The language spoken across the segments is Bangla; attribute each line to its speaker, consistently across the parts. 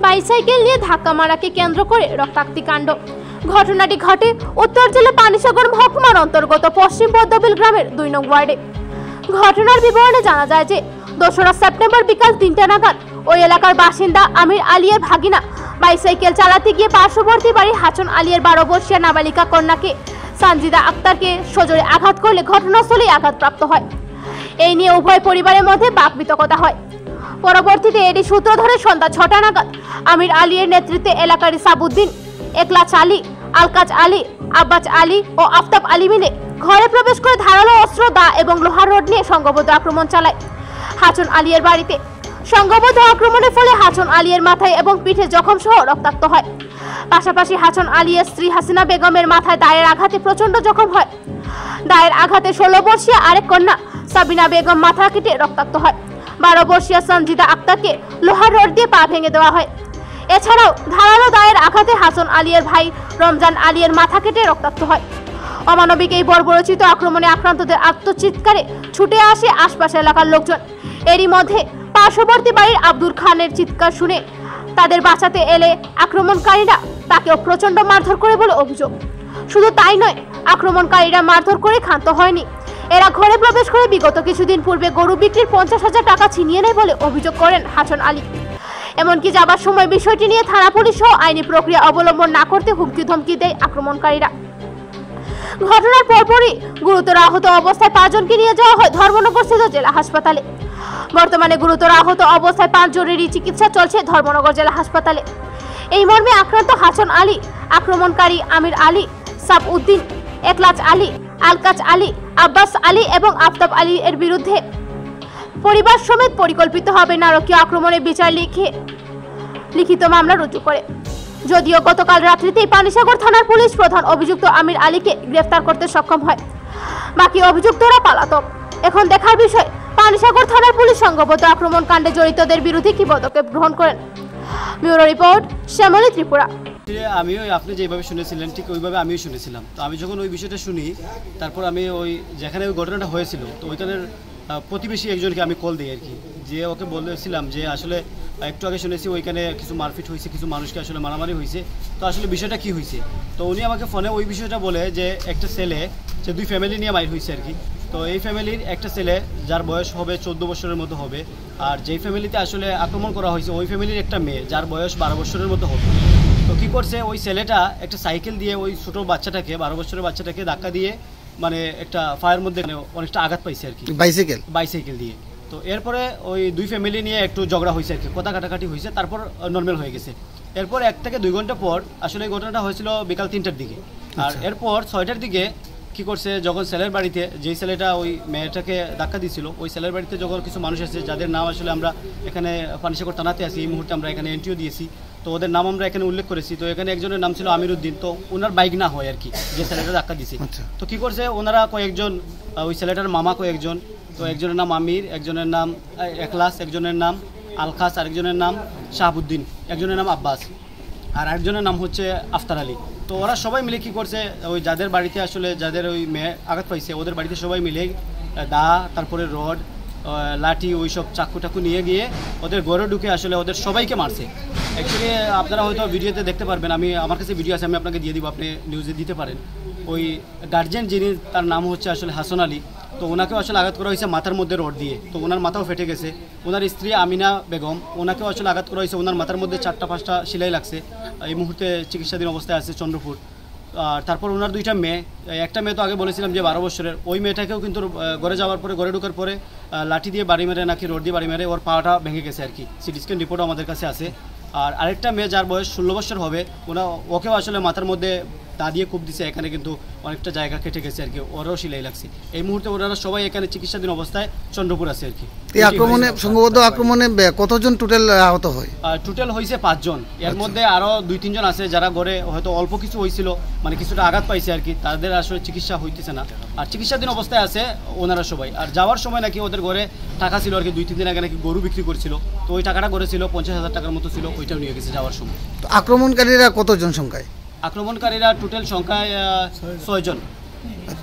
Speaker 1: বাইসাইকেল নিয়ে ধাক্কা মারাকে কেন্দ্র করে রক্তাক্তি কাণ্ড। ঘটনাটি ঘটে উত্তর জেলা পানিসাগর মহকুমার অন্তর্গত পশ্চিম পদ্মবিল গ্রামের 2 নং ওয়ার্ডে। ঘটনার বিবরণে জানা যায় যে 2রা সেপ্টেম্বর বিকাল 3টা নাগাদ ওই এলাকার বাসিন্দা আমির আলীর ভাগিনা বাইসাইকেল চালাতে গিয়ে পার্শ্ববর্তী বাড়ির হাছন আলীর 12 বর্ষীয় নাবালিকা কন্যাকে সানজিদা আক্তারকে সজোরে আঘাত করলে ঘটনাস্থলেই আঘাতপ্রাপ্ত হয়। এই নিয়ে উভয় পরিবারের মধ্যে বাকবিতণ্ডা হয়। পরবর্তীতে এটি সূত্র ধরে সন্ধ্যা 6টা নাগাদ আমির আলীর নেতৃত্বে এলাকার সাবুদ্দিন, একলাচ আলী, আলকাজ আলী, আব্বাস আলী ও আফতাব আলী মিলে ঘরে প্রবেশ করে ধারালো অস্ত্র, দা এবং লোহার রড নিয়ে সংঘবদ্ধ আক্রমণ চালায় হাছন আলীর বাড়িতে। সংঘবদ্ধ আক্রমণের ফলে হাছন আলীর মাথায় এবং পিঠে জখম সহ রক্তাক্ত হয়। পাশাপাশি হাছন আলীর স্ত্রী হাসিনা বেগমের মাথায় দায়ের আঘাতে প্রচন্ড জখম হয়। দায়ের আঘাতে 16 বর্ষীয় আরেক কন্যা সাবিনা বেগম মাথা কেটে রক্তাক্ত হয়। 12 বর্ষীয় সঞ্জিদা আক্তারকে লোহার রড দিয়ে পা ভেঙে দেওয়া হয়। এছাড়াও ধারালো দায়ের আঘাতে হাছন আলীর ভাই রমজান আলীর মাথা কেটে রক্তাক্ত হয়। অমানবিক এই বর্বরচিত আক্রমণে আক্রান্তদের আত্মচিৎকারে ছুটে আসে আশপাশের এলাকার লোকজন। এরই মধ্যে পার্শ্ববর্তী বাড়ির আব্দুল খানের চিৎকার শুনে তাদের বাঁচাতে এলে আক্রমণকারীরা তাকেও প্রচন্ড মারধর করে বলে অভিযোগ। শুধু তাই নয়, আক্রমণকারীরা মারধর করে ক্ষান্ত হয়নি। এরা ঘরে প্রবেশ করে বিগত কিছুদিন পূর্বে গরু বিক্রির 50,000 টাকা ছিনিয়ে নেয় বলে অভিযোগ করেন হাছন আলী। এমনকি যাবার সময় বিষয়টি নিয়ে থানা পুলিশ সহ আইনি প্রক্রিয়া অবলম্বন না করতে হুমকি ধমকি দেয় আক্রমণকারীরা। ঘটনার পরপরই গুরুতর আহত অবস্থায় 5 জনকে নিয়ে যাওয়া হয় ধর্মনগরস্থিত জেলা হাসপাতালে। বর্তমানে গুরুতর আহত অবস্থায় 5 জনেরই চিকিৎসা চলছে ধর্মনগর জেলা হাসপাতালে। এই মর্মে আক্রান্ত হাছন আলী, আক্রমণকারী আমির আলী, সাবউদ্দিন, একলাচ আলী, আলকাজ আলী, আব্বাস আলী এবং আফতাব আলী এর বিরুদ্ধে পরিবার সমেত পরিকল্পিতভাবে নারকীয় আক্রমণের বিচার লিখিত মামলা রুজু করে। যদিও গতকাল রাত্রিতেই পানিসাগর থানার পুলিশ প্রধান অভিযুক্ত আমির আলীকে গ্রেফতার করতে সক্ষম হয়। বাকি অভিযুক্তরা পলাতক। এখন দেখার বিষয় পানিসাগর থানার পুলিশ সংঘবদ্ধ আক্রমণ কাণ্ডে জড়িতদের বিরুদ্ধে কি পদক্ষেপ গ্রহণ করেন। Bureau report, Shyamali Tripura.
Speaker 2: আমিও আপনি যেভাবে শুনেছিলেন ঠিক ওইভাবে আমিও শুনেছিলাম। তো আমি যখন ওই বিষয়টা শুনি, তারপর আমি ওই যেখানে ওই ঘটনাটা হয়েছিল তো ওইখানের প্রতিবেশী একজনকে আমি কল দিই আর কি, যে ওকে বলেছিলাম যে আসলে একটু আগে শুনেছি ওইখানে কিছু মারপিট হয়েছে, কিছু মানুষকে আসলে মারামারি হয়েছে, তো আসলে বিষয়টা কি হয়েছে। তো উনি আমাকে ফোনে ওই বিষয়টা বলে যে একটা ছেলে, যে 2 ফ্যামিলি নিয়ে বাইর হয়েছে আর কি। তো এই ফ্যামিলির একটা ছেলে যার বয়স হবে 14 বছরের মতো হবে, আর যেই ফ্যামিলিতে আসলে আক্রমণ করা হয়েছে ওই ফ্যামিলির একটা মেয়ে যার বয়স 12 বছরের মতো হবে। তো কী করছে, ওই ছেলেটা একটা সাইকেল দিয়ে ওই ছোটো বাচ্চাটাকে, 12 বছরের বাচ্চাটাকে ধাক্কা দিয়ে মানে একটা ফায়ার মধ্যে অনেকটা আঘাত পাইছে আর কি, বাইসাইকেল দিয়ে। তো এরপরে ওই 2 ফ্যামিলি নিয়ে একটু ঝগড়া হয়েছে আর কি, কথা কাটাকাটি হয়েছে, তারপর নর্মাল হয়ে গেছে। এরপর 1 থেকে 2 ঘন্টা পর আসলে এই ঘটনাটা হয়েছিল বিকাল 3টার দিকে। আর এরপর 6টার দিকে কী করছে, যখন ছেলের বাড়িতে, যেই ছেলেটা ওই মেয়েটাকে ধাক্কা দিয়েছিল ওই ছেলের বাড়িতে যখন কিছু মানুষ আছে যাদের নাম আসলে আমরা এখানে পানিসাগর থানাতে আছি, এই মুহূর্তে আমরা এখানে এন্ট্রিও দিয়েছি, তো ওদের নাম আমরা এখানে উল্লেখ করেছি। তো এখানে একজনের নাম ছিল আমির উদ্দিন, তো ওনার বাইক না হয় আর কি, যে ছেলেটা ধাক্কা দিয়েছে। তো কী করছে, ওনারা কয়েকজন, ওই ছেলেটার মামা কয়েকজন, তো একজনের নাম আমির, একজনের নাম একলাস, একজনের নাম আলখাস, আরেকজনের নাম শাহাবুদ্দিন, একজনের নাম আব্বাস, আর আরেকজনের নাম হচ্ছে আফতার আলী। তো ওরা সবাই মিলে কী করছে, ওই যাদের বাড়িতে আসলে যাদের ওই মেয়ে আঘাত পাইছে ওদের বাড়িতে সবাই মিলে দা, তারপরে রড, লাঠি, ওই সব চাকু টাকু নিয়ে গিয়ে ওদের ঘরে ঢুকে আসলে ওদের সবাইকে মারছে। অ্যাকচুয়ালি আপনারা হয়তো ভিডিওতে দেখতে পারবেন, আমার কাছে ভিডিও আছে, আমি আপনাকে দিয়ে দিব, আপনি নিউজে দিতে পারেন। ওই গার্জিয়ান যিনি, তার নাম হচ্ছে আসলে হাছন আলী, তো ওনাকেও আসলে আঘাত করা হয়েছে মাথার মধ্যে রড দিয়ে, তো ওনার মাথাও ফেটে গেছে। ওনার স্ত্রী আমিনা বেগম, ওনাকেও আসলে আঘাত করা হয়েছে, ওনার মাথার মধ্যে 4টা-5টা সেলাই লাগছে, এই মুহূর্তে চিকিৎসাধীন অবস্থায় আছে চন্দ্রপুর। আর তারপর ওনার 2টা মেয়ে, একটা মেয়ে তো আগে বলেছিলাম যে 12 বছরের, ওই মেয়েটাকেও কিন্তু ঘরে যাওয়ার পরে, ঘরে ঢোকার পরে লাঠি দিয়ে বাড়ি মেরে নাকি রড দিয়ে বাড়ি মেরে ওর পাটা ভেঙে গেছে আর কি, সিটি স্ক্যান রিপোর্টও আমাদের কাছে আছে। আর আরেকটা মেয়ে যার বয়স 16 বছর হবে, ওকেও আসলে মাথার মধ্যে দা দিয়ে কূপ দিছে, এখানে কিন্তু অনেকটা জায়গা কেটে গেছে আর কি, ওরাও সেলাই লাগছে। এই মুহূর্তে ওনারা সবাই এখানে চিকিৎসাধীন অবস্থায় চন্দ্রপুর আছে আর কি।
Speaker 3: এই আক্রমণে, সংঘবদ্ধ আক্রমণে কতজন টোটাল আহত হয়?
Speaker 2: টোটাল হয়েছে 5 জন। এর মধ্যে আরও 2-3 জন আছে যারা ঘরে হয়তো অল্প কিছু হয়েছিল, মানে কিছুটা আঘাত পাইছে আর কি, তাদের আসলে চিকিৎসা হইতেছে না, আর চিকিৎসাধীন অবস্থায় আছে ওনারা সবাই। আর যাওয়ার সময় নাকি ওদের ঘরে টাকা ছিল আর কি, 2-3 দিন আগে নাকি গরু বিক্রি করছিল, তো ওই টাকাটা ঘরে ছিল 50,000 টাকার মতো ছিল, ওইটাও নিয়ে গেছে যাওয়ার সময়।
Speaker 3: আক্রমণকারীরা কতজন সংখ্যায়?
Speaker 2: আক্রমণকারীরা টোটাল সংখ্যায় 6 জন।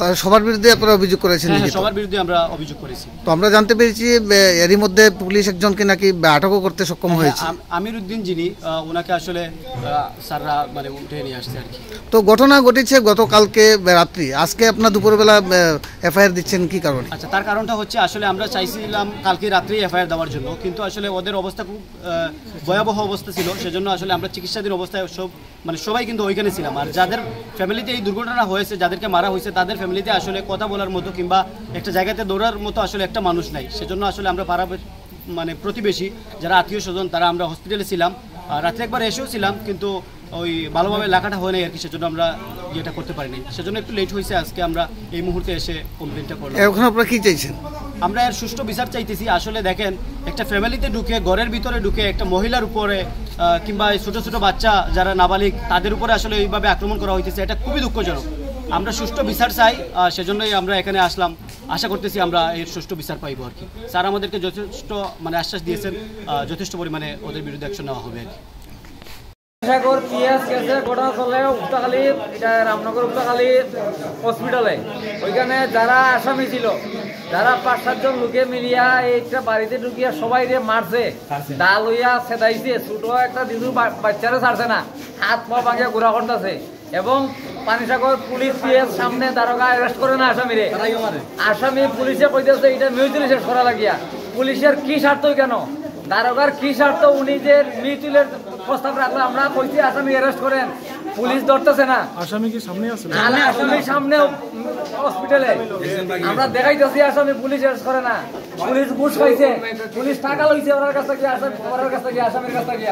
Speaker 3: তার সবার বিরুদ্ধে আপনারা অভিযোগ করেছেন
Speaker 2: হ্যাঁ
Speaker 3: নাকি?
Speaker 2: সবার বিরুদ্ধে আমরা অভিযোগ করেছি।
Speaker 3: তো আমরা জানতে পেরেছি এরই মধ্যে পুলিশ একজনকে নাকি আটকও করতে সক্ষম হয়েছে।
Speaker 2: আমির উদ্দিন যিনি ওনাকে আসলে স্যাররা মানে উঠে নিয়ে আসছে আর কি।
Speaker 3: তো ঘটনা ঘটেছে গতকালকে রাত্রি, আজকে আপনার দুপুরবেলা এফআইআর দিচ্ছেন কি কারণে?
Speaker 2: আচ্ছা, তার কারণটা হচ্ছে আসলে আমরা চাইছিলাম কালকে রাত্রেই এফআইআর দেওয়ার জন্য, কিন্তু আসলে ওদের অবস্থা খুব ভয়াবহ অবস্থা ছিল, সেজন্য আসলে আমরা চিকিৎসাধীন অবস্থায় সবাই কিন্তু ওইখানে ছিলাম। আর যাদের ফ্যামিলিতে এই দুর্ঘটনা হয়েছে, যাদেরকে মারা হয়েছে, তাদের ফ্যামিলিতে আসলে কথা বলার মতো কিংবা একটা জায়গাতে দৌড়ার মতো আসলে একটা মানুষ নাই। সেজন্য আসলে আমরা পাড়া মানে প্রতিবেশী যারা আত্মীয় স্বজন তারা আমরা হসপিটালে ছিলাম, রাত্রে একবার এসেও ছিলাম, কিন্তু ওই ভালোভাবে লেখাটা হয় নাই আর কি, সেজন্য আমরা ইয়েটা করতে পারিনি, সেজন্য একটু লেট হয়েছে। আজকে আমরা এই মুহূর্তে এসে কমপ্লেনটা করলাম।
Speaker 3: এখন আপনারা কি চাইছেন?
Speaker 2: আমরা এর সুষ্ঠু বিচার চাইতেছি। আসলে দেখেন, একটা ফ্যামিলিতে ঢুকে, ঘরের ভিতরে ঢুকে একটা মহিলার উপরে কিংবা ছোট ছোট বাচ্চা যারা নাবালিক তাদের উপরে আসলে এইভাবে আক্রমণ করা হইতেছে, এটা খুবই দুঃখজনক। আমরা সুষ্ঠু বিচার চাই, সেজন্যই আমরা এখানে আসলাম। আশা করতেছি আমরা এর সুষ্ঠু বিচার পাইব আর কি। স্যার আমাদেরকে যথেষ্ট মানে আশ্বাস দিয়েছেন, যথেষ্ট পরিমাণে ওদের বিরুদ্ধে অ্যাকশন নেওয়া হবে আর কি।
Speaker 4: সাগর পিএস কেসে ঘটনা চলে উক্তাখালী, এটা রামনগর উক্তাখালী হসপিটালে। ওইখানে যারা আসামি ছিল, যারা 5-7 জন লোকে মিলিয়া এইটা বাড়িতে ঢুকিয়া সবাই মারছে, ডাল হইয়া সেদাইছে, ছোট একটা দিদু বাচ্চারা ছাড়ছে না, হাত পা ভাঙিয়া ঘোরা করতেছে। এবং পানিসাগর পুলিশ পিএস সামনে দারোগা অ্যারেস্ট করে না আসামিরে। আসামি পুলিশে কইতেছে এটা মিউচুয়ালি শেষ করা লাগিয়া। পুলিশের কি স্বার্থ, কেন দারোগার কি স্বার্থ? উনি যে মিউচুয়ালের প্রস্তাব রাখলো, আমরা কইছি আসামি অ্যারেস্ট করেন, পুলিশ ধরতেছে না।
Speaker 5: আসামি কি সামনে আছে?
Speaker 4: আসামি সামনে হসপিটালে আমরা দেখাইতেছি, আসামি পুলিশ অ্যারেস্ট করে না। পুলিশ ঘুষ খাইছে, পুলিশ টাকা লইছে ওনার কাছ থেকে, আসামির কাছ থেকে।